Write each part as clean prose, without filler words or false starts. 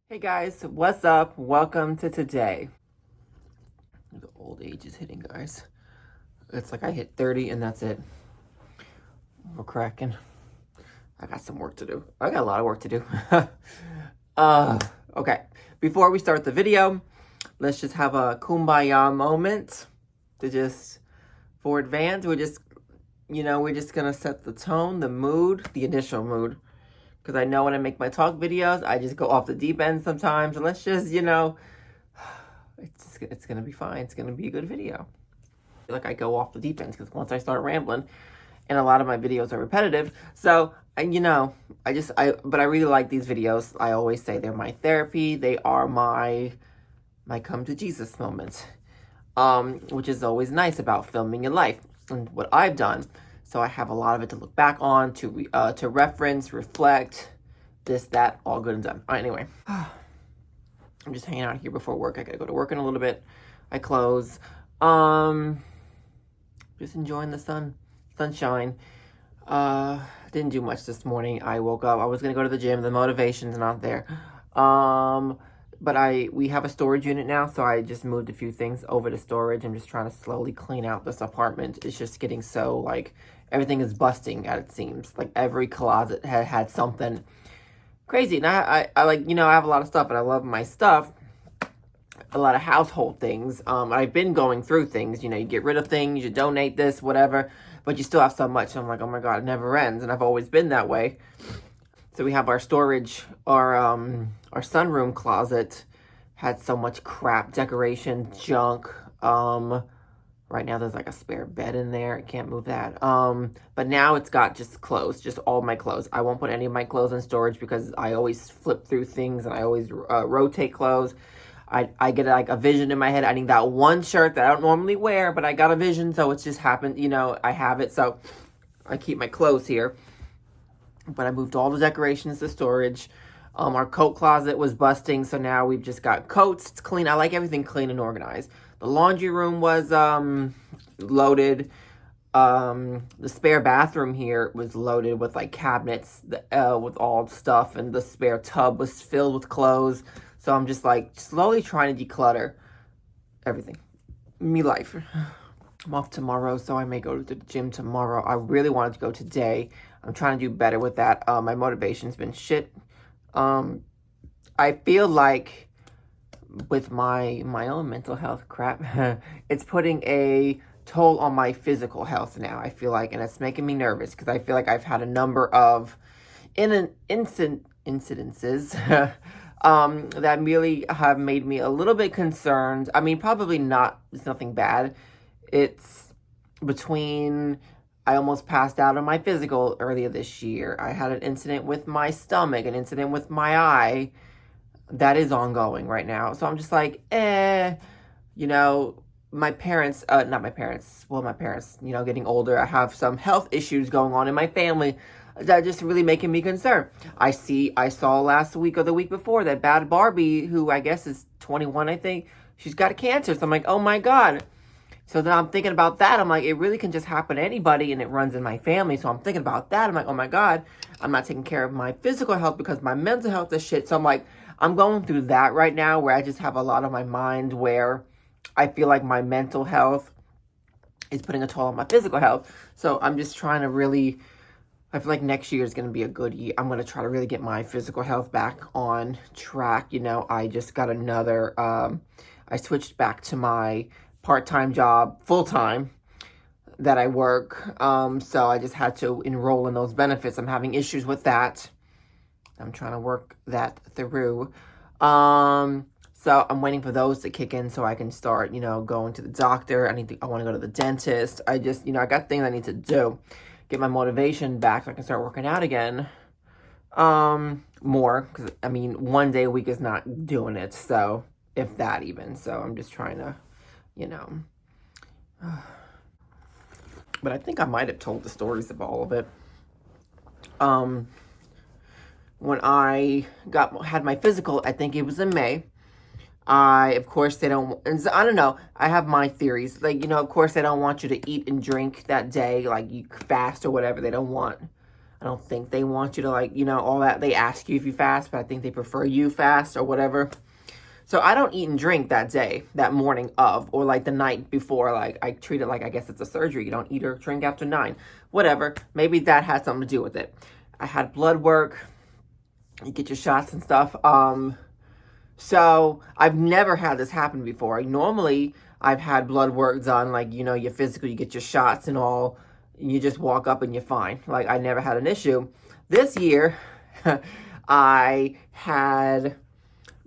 Hey guys, what's up? Welcome to today. The old age is hitting, guys. It's like I hit 30 and that's it. We're cracking. I got some work to do. I got a lot of work to do. uh, okay. Before we start the video, let's just have a kumbaya moment to just, for advance, we're just gonna set the tone, the mood, the initial mood. Because I know when I make my talk videos, I just go off the deep end sometimes. And let's just, it's gonna be fine. It's gonna be a good video. Like I go off the deep end because once I start rambling, and a lot of my videos are repetitive. So, but I really like these videos. I always say they're my therapy. They are my come to Jesus moments, which is always nice about filming in life and what I've done. So I have a lot of it to look back on, to reference, reflect, this, that, all good and done. All right, anyway, I'm just hanging out here before work. I gotta go to work in a little bit. I close. Just enjoying the sunshine. Didn't do much this morning. I woke up. I was gonna go to the gym. The motivation's not there. But we have a storage unit now, so I just moved a few things over to storage. I'm just trying to slowly clean out this apartment. It's just getting so, like, everything is busting, as it seems. Like, every closet had something crazy. And I like, I have a lot of stuff, and I love my stuff. A lot of household things. I've been going through things. You get rid of things, you donate this, whatever, but you still have so much. So I'm like, oh my God, it never ends. And I've always been that way. So we have our storage, our sunroom closet had so much crap, decoration, junk. Right now there's like a spare bed in there. I can't move that. But now it's got just clothes, just all my clothes. I won't put any of my clothes in storage because I always flip through things and I always rotate clothes. I get like a vision in my head. I need that one shirt that I don't normally wear, but I got a vision, so it's just happened. I have it, so I keep my clothes here. But I moved all the decorations to storage. Our coat closet was busting, so now we've just got coats. It's clean. I like everything clean and organized. The laundry room was loaded. The spare bathroom here was loaded with like cabinets with all stuff, and the spare tub was filled with clothes. So I'm just like slowly trying to declutter everything. Me life. I'm off tomorrow, so I may go to the gym tomorrow. I really wanted to go today. I'm trying to do better with that. My motivation's been shit. I feel like with my own mental health crap, it's putting a toll on my physical health now, I feel like, and it's making me nervous because I feel like I've had a number of incidences that really have made me a little bit concerned. I mean, probably not, it's nothing bad. It's between, I almost passed out on my physical earlier this year. I had an incident with my stomach, an incident with my eye. That is ongoing right now. So I'm just like, my parents, not my parents, well, my parents, getting older. I have some health issues going on in my family that are just really making me concerned. I saw last week or the week before that Bad Barbie, who I guess is 21, I think, she's got cancer. So I'm like, oh my God. So then I'm thinking about that. I'm like, it really can just happen to anybody, and it runs in my family. So I'm thinking about that. I'm like, oh my God, I'm not taking care of my physical health because my mental health is shit. So I'm like, I'm going through that right now where I just have a lot on my mind where I feel like my mental health is putting a toll on my physical health. So I'm just trying to really, I feel like next year is going to be a good year. I'm going to try to really get my physical health back on track. I just got another, I switched back to my part-time job, full-time, that I work. So I just had to enroll in those benefits. I'm having issues with that. I'm trying to work that through. So I'm waiting for those to kick in so I can start, going to the doctor. I want to go to the dentist. I got things I need to do. Get my motivation back so I can start working out again. More, because, one day a week is not doing it. So, if that even. So I'm just trying to, but I think I might have told the stories of all of it. When I had my physical, I think it was in May. Of course, they don't, I don't know, I have my theories. Like, of course, they don't want you to eat and drink that day, like you fast or whatever. They don't want I don't think they want you to, like, all that. They ask you if you fast, but I think they prefer you fast or whatever. So I don't eat and drink that day, that morning of, or like the night before. Like, I treat it like, I guess it's a surgery. You don't eat or drink after 9. Whatever. Maybe that had something to do with it. I had blood work. You get your shots and stuff. So I've never had this happen before. Normally, I've had blood work done, like, your physical, you get your shots and all. You just walk up and you're fine. Like, I never had an issue. This year,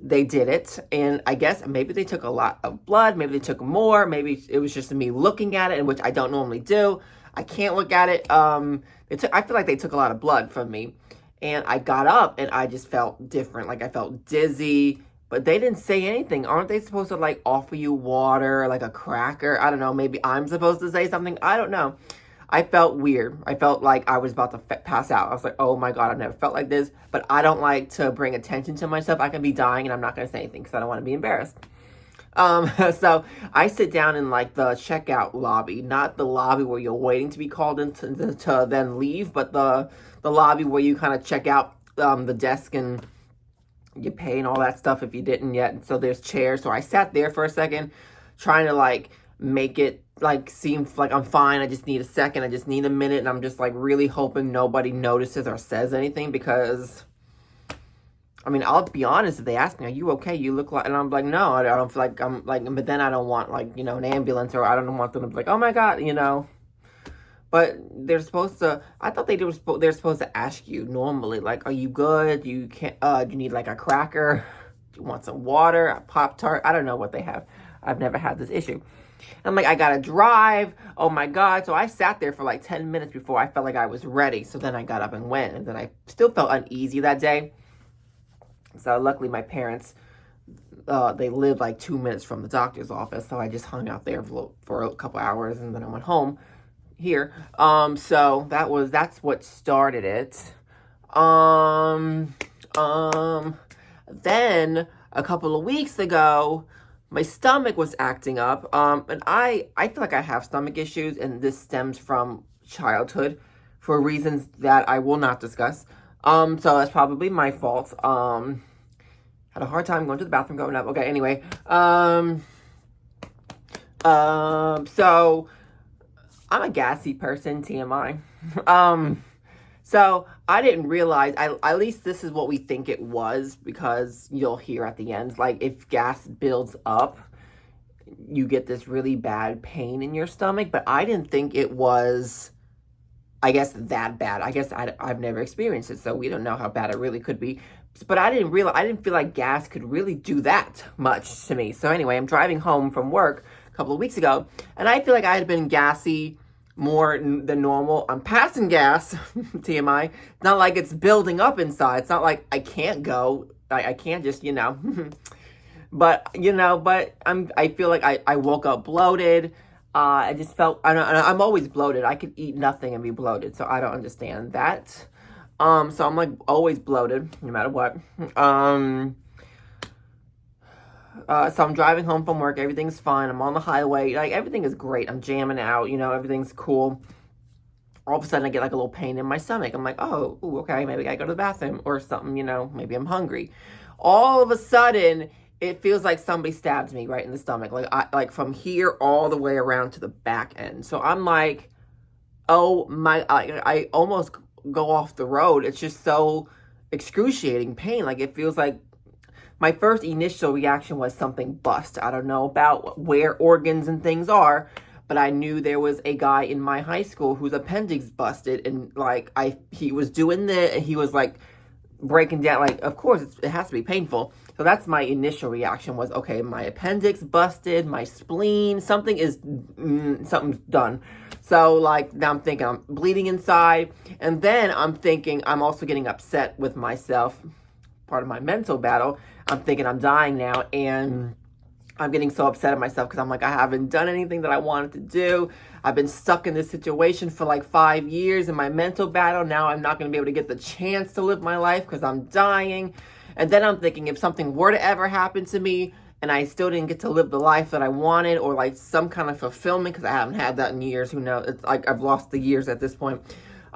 they did it, and I guess maybe they took a lot of blood, maybe they took more, maybe it was just me looking at it, which I don't normally do. I can't look at it. I feel like they took a lot of blood from me, and I got up, and I just felt different. Like, I felt dizzy, but they didn't say anything. Aren't they supposed to, like, offer you water, like a cracker? I don't know, maybe I'm supposed to say something? I don't know. I felt weird. I felt like I was about to pass out. I was like, oh my God, I've never felt like this. But I don't like to bring attention to myself. I can be dying and I'm not going to say anything because I don't want to be embarrassed. So I sit down in like the checkout lobby, not the lobby where you're waiting to be called in to then leave, but the lobby where you kind of check out the desk and you pay and all that stuff if you didn't yet. So there's chairs. So I sat there for a second trying to like make it like seem like I'm fine. I just need a second. I just need a minute. And I'm just like really hoping nobody notices or says anything because, I mean, I'll be honest, if they ask me, are you okay? You look like, and I'm like, no, I don't feel like I'm like, but then I don't want like, an ambulance, or I don't want them to be like, oh my God, But they're supposed to, I thought they're supposed to ask you normally, like, are you good? Do you need like a cracker? Do you want some water? A Pop-Tart? I don't know what they have. I've never had this issue. I'm like, I gotta drive. Oh my God. So I sat there for like 10 minutes before I felt like I was ready. So then I got up and went. And then I still felt uneasy that day. So luckily my parents, they lived like 2 minutes from the doctor's office. So I just hung out there for a couple hours and then I went home here. So that's what started it. Then a couple of weeks ago, my stomach was acting up, and I feel like I have stomach issues, and this stems from childhood for reasons that I will not discuss. So that's probably my fault. Had a hard time going to the bathroom, going up. Okay, anyway. So I'm a gassy person, TMI. So I didn't realize, at least this is what we think it was, because you'll hear at the end, like if gas builds up, you get this really bad pain in your stomach. But I didn't think it was, I guess, that bad. I guess I've never experienced it, so we don't know how bad it really could be. But I didn't feel like gas could really do that much to me. So anyway, I'm driving home from work a couple of weeks ago, and I feel like I had been gassy more than normal. I'm passing gas, TMI. It's not like it's building up inside. It's not like I can't go. I can't just, But, I feel like I woke up bloated. I just felt, I'm always bloated. I could eat nothing and be bloated. So I don't understand that. So I'm like always bloated, no matter what. So I'm driving home from work. Everything's fine. I'm on the highway. Like, everything is great. I'm jamming out. Everything's cool. All of a sudden, I get like a little pain in my stomach. I'm like, oh, ooh, okay, maybe I go to the bathroom or something. Maybe I'm hungry. All of a sudden, it feels like somebody stabbed me right in the stomach. Like from here all the way around to the back end. So I'm like, oh my! I almost go off the road. It's just so excruciating pain. Like, it feels like. My first initial reaction was something bust. I don't know about where organs and things are, but I knew there was a guy in my high school whose appendix busted, and like he was doing this, and he was like breaking down. Like, of course, it has to be painful. So that's my initial reaction was, okay, my appendix busted, my spleen, something's done. So like now I'm thinking I'm bleeding inside, and then I'm thinking I'm also getting upset with myself. Part of my mental battle. I'm thinking I'm dying now, and I'm getting so upset at myself because I'm like, I haven't done anything that I wanted to do. I've been stuck in this situation for like 5 years in my mental battle. Now I'm not going to be able to get the chance to live my life because I'm dying. And then I'm thinking, if something were to ever happen to me and I still didn't get to live the life that I wanted, or like some kind of fulfillment, because I haven't had that in years, who knows? It's like I've lost the years at this point.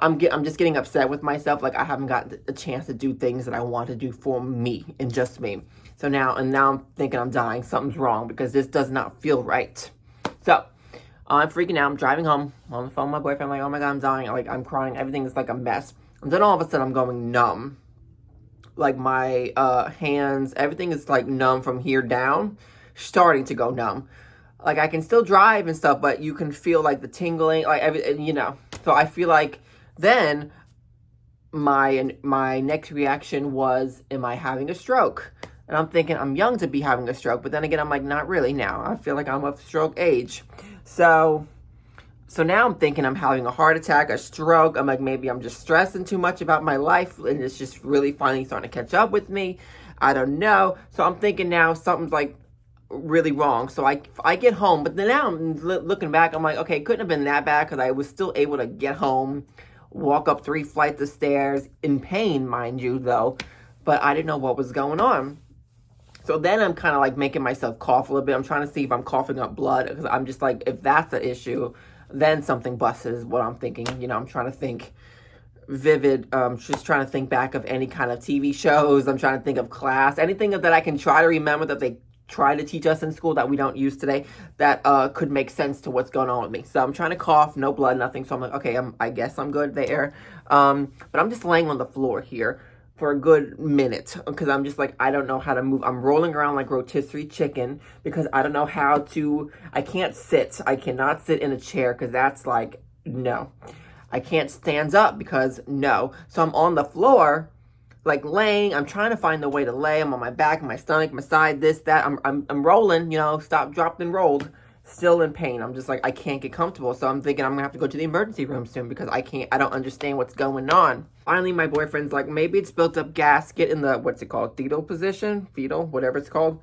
I'm just getting upset with myself. Like, I haven't got a chance to do things that I want to do for me and just me. So now I'm thinking I'm dying. Something's wrong because this does not feel right. So I'm freaking out. I'm driving home. I'm on the phone with my boyfriend. I'm like, oh my God, I'm dying. Like, I'm crying. Everything is like a mess. And then all of a sudden I'm going numb. Like, my hands, everything is like numb from here down, starting to go numb. Like, I can still drive and stuff, but you can feel like the tingling, like So I feel like then my next reaction was, am I having a stroke? And I'm thinking I'm young to be having a stroke, but then again, I'm like, not really now. I feel like I'm of stroke age. So now I'm thinking I'm having a heart attack, a stroke. I'm like, maybe I'm just stressing too much about my life and it's just really finally starting to catch up with me. I don't know. So I'm thinking now something's like really wrong. So I get home, but then now I'm looking back, I'm like, okay, it couldn't have been that bad because I was still able to get home, walk up 3 flights of stairs, in pain, mind you, though. But I didn't know what was going on. So then I'm kind of like making myself cough a little bit. I'm trying to see if I'm coughing up blood because I'm just like, if that's the issue, then something busts is what I'm thinking. I'm trying to think vivid, just trying to think back of any kind of TV shows. I'm trying to think of class, anything that I can try to remember that they try to teach us in school that we don't use today that could make sense to what's going on with me. So I'm trying to cough, no blood, nothing. So I'm like, okay, I guess I'm good there. But I'm just laying on the floor here for a good minute because I'm just like, I don't know how to move. I'm rolling around like rotisserie chicken because I don't know how to, I can't sit. I cannot sit in a chair because that's like, no. I can't stand up because no. So I'm on the floor, like laying. I'm trying to find the way to lay. I'm on my back, my stomach, my side, this, that. I'm rolling, stop, dropped, and rolled. Still in pain. I'm just like, I can't get comfortable. So I'm thinking I'm gonna have to go to the emergency room soon because I don't understand what's going on. Finally, my boyfriend's like, maybe it's built up gas. Get in the, what's it called? Fetal position? Fetal, whatever it's called.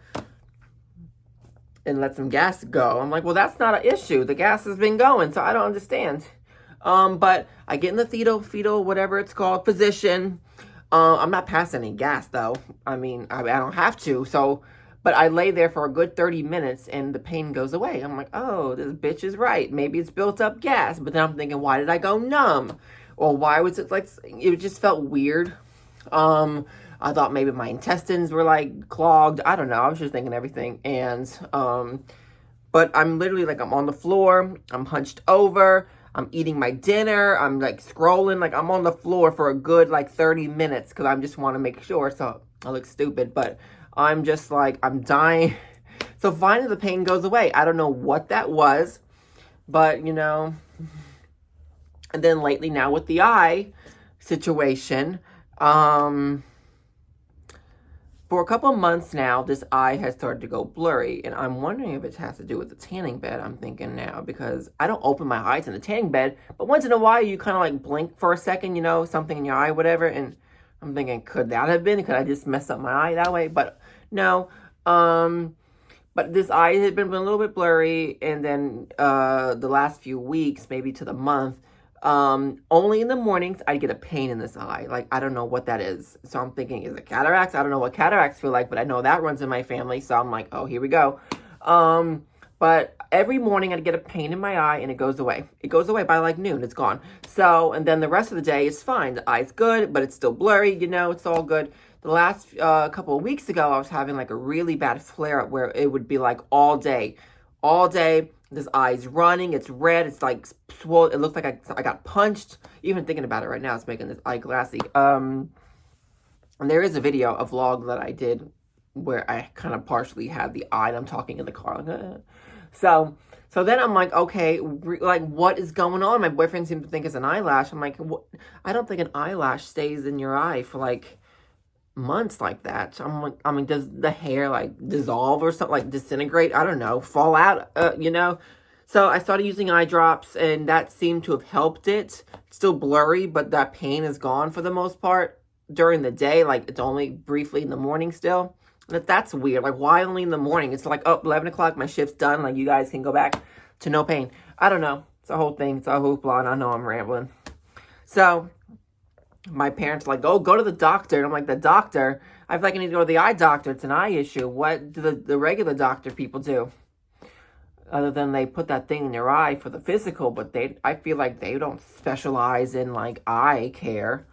And let some gas go. I'm like, well, that's not an issue. The gas has been going, so I don't understand. But I get in the fetal, whatever it's called, position. I'm not passing any gas though. I mean, I don't have to. So, but I lay there for a good 30 minutes and the pain goes away. I'm like, oh, this bitch is right. Maybe it's built up gas. But then I'm thinking, why did I go numb? Or why was it like, it just felt weird. I thought maybe my intestines were like clogged. I don't know. I was just thinking everything. And, but I'm literally like, I'm on the floor. I'm hunched over. I'm eating my dinner. I'm like scrolling. Like, I'm on the floor for a good like 30 minutes because I just want to make sure. So I look stupid, but I'm just like, I'm dying. So finally the pain goes away. I don't know what that was, but and then lately now with the eye situation, for a couple of months now, this eye has started to go blurry, and I'm wondering if it has to do with the tanning bed, I'm thinking now, because I don't open my eyes in the tanning bed, but once in a while, you kind of like blink for a second, something in your eye, whatever, and I'm thinking, could that have been? Could I just mess up my eye that way? But no, but this eye had been a little bit blurry, and then the last few weeks, maybe to the month, only in the mornings I get a pain in this eye. Like, I don't know what that is. So I'm thinking, is it cataracts? I don't know what cataracts feel like, but I know that runs in my family. So I'm like, oh, here we go. But every morning I get a pain in my eye and it goes away. It goes away by like noon. It's gone. So, and then the rest of the day is fine. The eye's good, but it's still blurry. It's all good. The last couple of weeks ago, I was having like a really bad flare-up where it would be like all day. This eye's running. It's red. It's like swollen. It looks like I got punched. Even thinking about it right now, it's making this eye glassy. And there is a video, a vlog that I did where I kind of partially had the eye and I'm talking in the car. So then I'm like, okay, like what is going on? My boyfriend seemed to think it's an eyelash. I'm like, what? I don't think an eyelash stays in your eye for like months like that. I'm like, I mean, does the hair like dissolve or something, like disintegrate? I don't know, fall out, So I started using eye drops and that seemed to have helped it. It's still blurry, but that pain is gone for the most part during the day. Like, it's only briefly in the morning still. That's weird. Like, why only in the morning? It's like, oh, 11 o'clock, my shift's done. Like, you guys can go back to no pain. I don't know. It's a whole thing. It's a hoopla, and I know I'm rambling. So my parents are like, oh, go to the doctor. And I'm like, the doctor? I feel like I need to go to the eye doctor. It's an eye issue. What do the regular doctor people do? other than they put that thing in your eye for the physical, but I feel like they don't specialize in like eye care.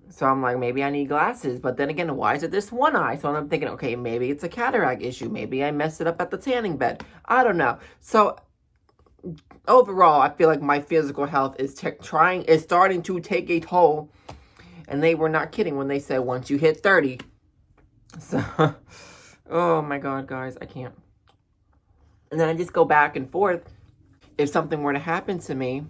So I'm like, maybe I need glasses. But then again, why is it this one eye? So I'm thinking, okay, maybe it's a cataract issue. Maybe I messed it up at the tanning bed. I don't know. So overall, I feel like my physical health is starting to take a toll. And they were not kidding when they said once you hit 30. So, oh my God, guys, I can't. And then I just go back and forth. If something were to happen to me,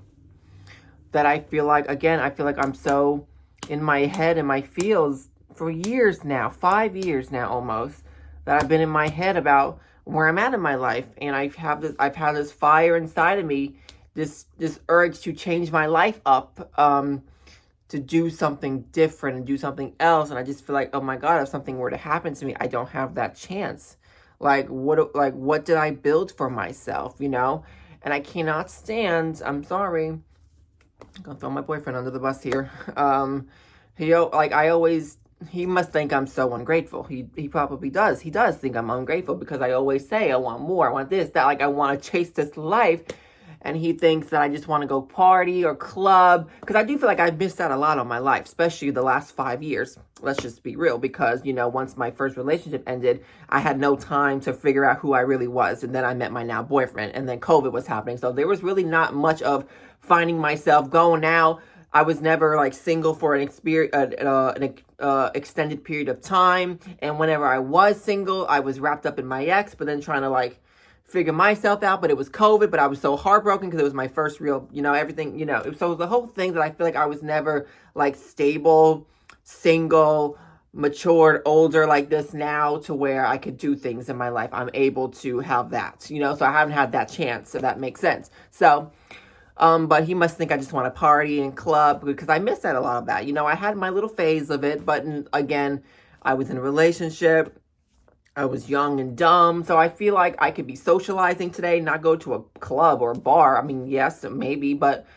that I feel like, again, I feel like I'm so in my head and my feels for years now, 5 years now almost, that I've been in my head about where I'm at in my life. And I've had this fire inside of me, this urge to change my life up, to do something different and do something else. And I just feel like, oh my God, if something were to happen to me, I don't have that chance. Like what did I build for myself, you know? And I cannot stand, I'm sorry, I'm gonna throw my boyfriend under the bus here. He must think I'm so ungrateful. He probably does. He does think I'm ungrateful because I always say I want more, I want this, that, like I want to chase this life. And he thinks that I just want to go party or club. Because I do feel like I've missed out a lot on my life, especially the last 5 years. Let's just be real. Because, you know, once my first relationship ended, I had no time to figure out who I really was. And then I met my now boyfriend. And then COVID was happening. So there was really not much of finding myself going out. I was never like single for an extended period of time. And whenever I was single, I was wrapped up in my ex. But then trying to like figure myself out, but it was COVID, but I was so heartbroken because it was my first real, you know, everything, you know, so the whole thing that I feel like I was never like stable, single, matured, older like this now to where I could do things in my life. I'm able to have that, you know, so I haven't had that chance, so that makes sense. So, but he must think I just want to party and club because I missed out a lot of that. You know, I had my little phase of it, but again, I was in a relationship. I was young and dumb, so I feel like I could be socializing today, not go to a club or a bar. I mean, yes, maybe, but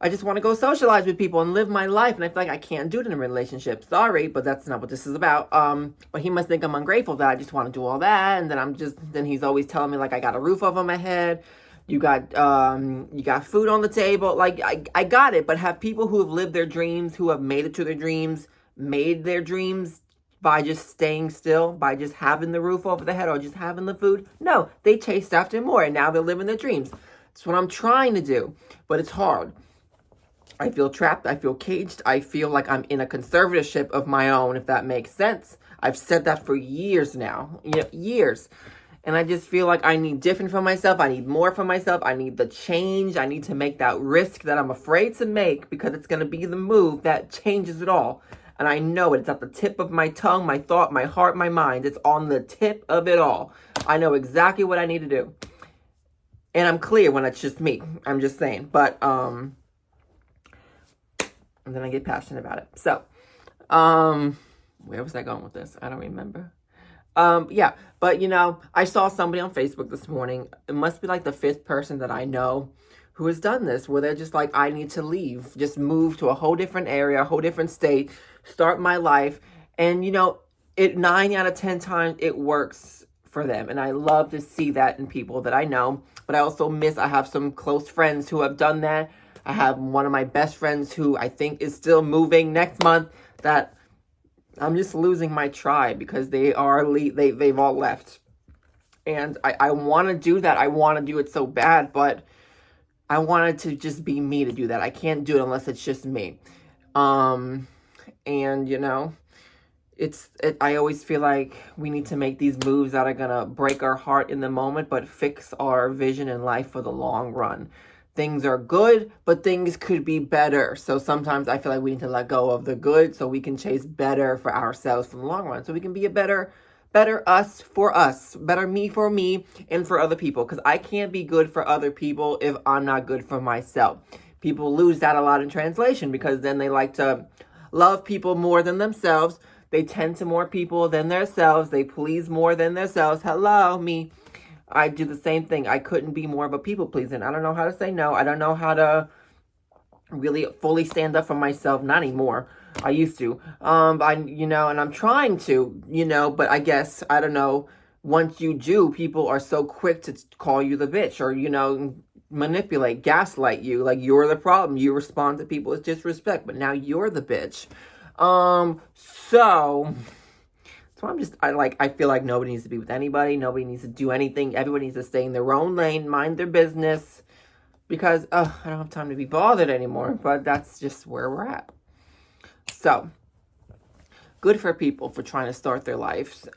I just want to go socialize with people and live my life, and I feel like I can't do it in a relationship. Sorry, but that's not what this is about. But he must think I'm ungrateful that I just want to do all that, and then he's always telling me, like, I got a roof over my head, you got food on the table. Like, I got it, but have people who have lived their dreams, who have made it to their dreams, made their dreams by just staying still, by just having the roof over the head or just having the food? No, they chased after more and now they're living their dreams. That's what I'm trying to do, but it's hard. I feel trapped. I feel caged. I feel like I'm in a conservatorship of my own, if that makes sense. I've said that for years now, years. And I just feel like I need different for myself. I need more for myself. I need the change. I need to make that risk that I'm afraid to make because it's going to be the move that changes it all. And I know it. It's at the tip of my tongue, my thought, my heart, my mind. It's on the tip of it all. I know exactly what I need to do. And I'm clear when it's just me. I'm just saying. But, and then I get passionate about it. So, where was I going with this? I don't remember. Yeah. But, you know, I saw somebody on Facebook this morning. It must be like the 5th person that I know who has done this, where they're just like, I need to leave, just move to a whole different area, a whole different state, start my life. And, you know, 9 out of 10 times it works for them. And I love to see that in people that I know. But I also I have some close friends who have done that. I have one of my best friends who I think is still moving next month, that I'm just losing my tribe because they've all left. And I want to do that. I want to do it so bad, but I wanted to just be me to do that. I can't do it unless it's just me. And, you know, I always feel like we need to make these moves that are going to break our heart in the moment, but fix our vision in life for the long run. Things are good, but things could be better. So sometimes I feel like we need to let go of the good so we can chase better for ourselves for the long run. So we can be a better us for us, better me for me, and for other people. Because I can't be good for other people if I'm not good for myself. People lose that a lot in translation because then they like to love people more than themselves. They tend to more people than themselves. They please more than themselves. Hello, me. I do the same thing. I couldn't be more of a people pleaser. I don't know how to say no. I don't know how to really fully stand up for myself. Not anymore. I used to. And I'm trying to, but I guess, I don't know, once you do, people are so quick to call you the bitch or, manipulate, gaslight you. Like, you're the problem. You respond to people with disrespect, but now you're the bitch. I feel like nobody needs to be with anybody. Nobody needs to do anything. Everybody needs to stay in their own lane, mind their business, because, I don't have time to be bothered anymore. But that's just where we're at. So, good for people for trying to start their lives,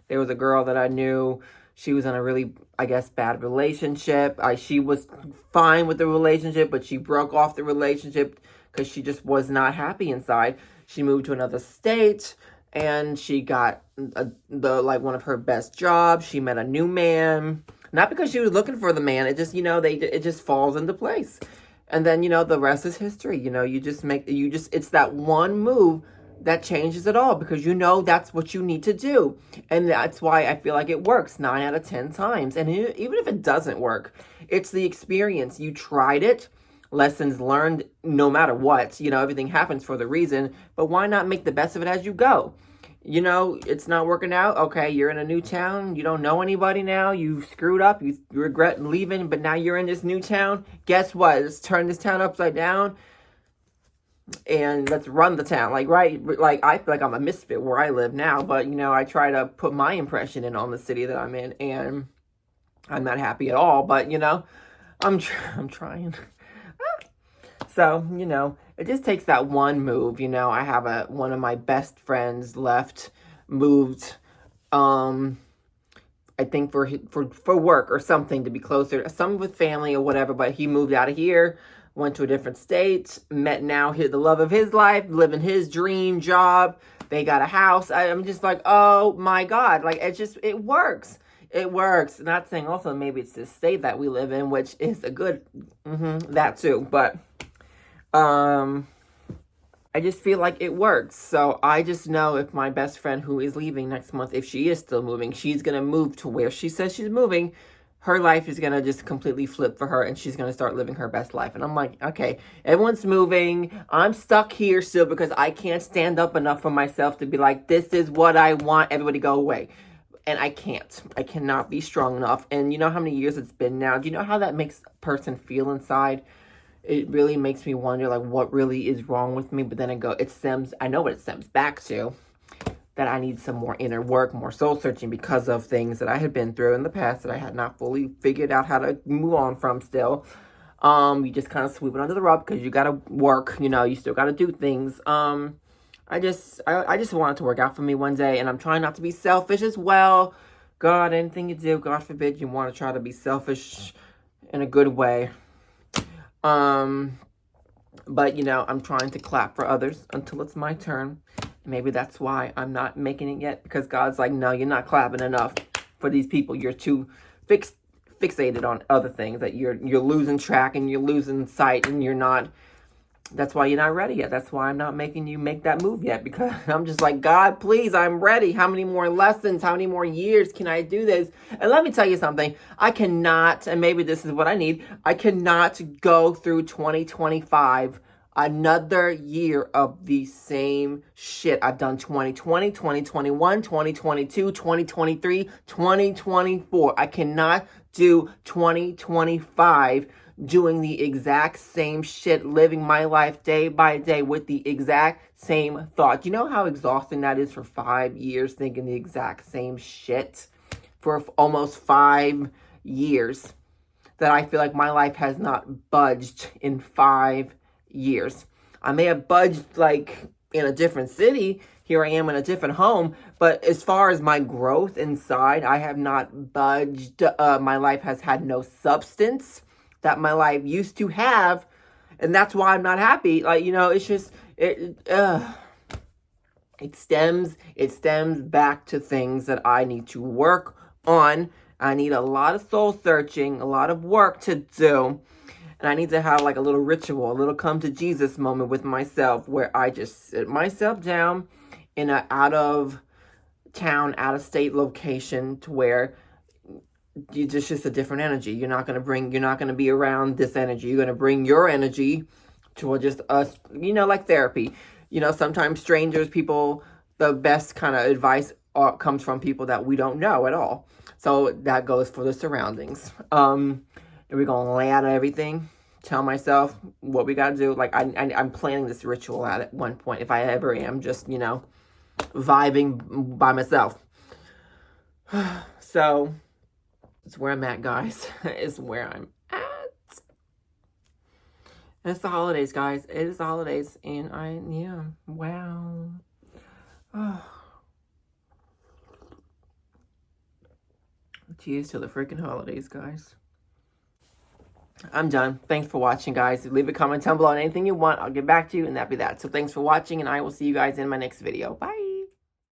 There was a girl that I knew. She was in a really, I guess, bad relationship. She was fine with the relationship, but she broke off the relationship because she just was not happy inside. She moved to another state, and she got one of her best jobs. She met a new man, not because she was looking for the man. It just, it just falls into place. And then, the rest is history. It's that one move that changes it all, because that's what you need to do. And that's why I feel like it works 9 out of 10 times. And even if it doesn't work, it's the experience. You tried it, lessons learned, no matter what. Everything happens for the reason, but why not make the best of it as you go? It's not working out. Okay, you're in a new town. You don't know anybody now. You screwed up. You regret leaving, but now you're in this new town. Guess what? Let's turn this town upside down and let's run the town. I feel like I'm a misfit where I live now, but I try to put my impression in on the city that I'm in, and I'm not happy at all, but I'm trying. So, it just takes that one move. I have one of my best friends moved, I think for work or something, to be closer, some with family or whatever, but he moved out of here, went to a different state, met now the love of his life, living his dream job. They got a house. I'm just like, oh my God. It works. It works. Not saying also maybe it's the state that we live in, which is a good, that too. But, I just feel like it works. So I just know if my best friend who is leaving next month, if she is still moving, she's going to move to where she says she's moving. Her life is going to just completely flip for her, and she's going to start living her best life. And I'm like, okay, everyone's moving. I'm stuck here still because I can't stand up enough for myself to be like, this is what I want. Everybody go away. And I can't. I cannot be strong enough. And you know how many years it's been now? Do you know how that makes a person feel inside? It really makes me wonder, what really is wrong with me. But then I know what it stems back to. That I need some more inner work, more soul searching, because of things that I had been through in the past that I had not fully figured out how to move on from still. You just kind of sweep it under the rug because you got to work, you still got to do things. I just want it to work out for me one day, and I'm trying not to be selfish as well. God, anything you do, God forbid you want to try to be selfish in a good way. But, I'm trying to clap for others until it's my turn. Maybe that's why I'm not making it yet, because God's like, no, you're not clapping enough for these people. You're too fixated on other things, that you're losing track and you're losing sight, and that's why you're not ready yet. That's why I'm not making you make that move yet, because I'm just like, God, please, I'm ready. How many more lessons, how many more years can I do this? And let me tell you something. I cannot, and maybe this is what I need, I cannot go through 2025 another year of the same shit. I've done 2020, 2021, 2022, 2023, 2024. I cannot do 2025 doing the exact same shit, living my life day by day with the exact same thought. You know how exhausting that is for 5 years, thinking the exact same shit? For almost 5 years. That I feel like my life has not budged in 5 years. I may have budged in a different city. Here I am in a different home. But as far as my growth inside, I have not budged. My life has had no substance that my life used to have. And that's why I'm not happy. It's just, it stems back to things that I need to work on. I need a lot of soul searching, a lot of work to do. And I need to have a little ritual, a little come to Jesus moment with myself, where I just sit myself down in an out of town, out of state location, to where it's just a different energy. You're not going to be around this energy. You're going to bring your energy to just us, like therapy. Sometimes strangers, people the best kind of advice comes from people that we don't know at all. So that goes for the surroundings. And we're going to lay out everything, tell myself what we got to do. Like, I'm planning this ritual out at one point, if I ever am, just, you know, vibing by myself. So, it's where I'm at, guys. It's where I'm at. And it's the holidays, guys. It is the holidays. And yeah, wow. Oh. Cheers to the freaking holidays, guys. I'm done. Thanks for watching, guys. Leave a comment down below on anything you want. I'll get back to you, and that'll be that. So thanks for watching, and I will see you guys in my next video. Bye.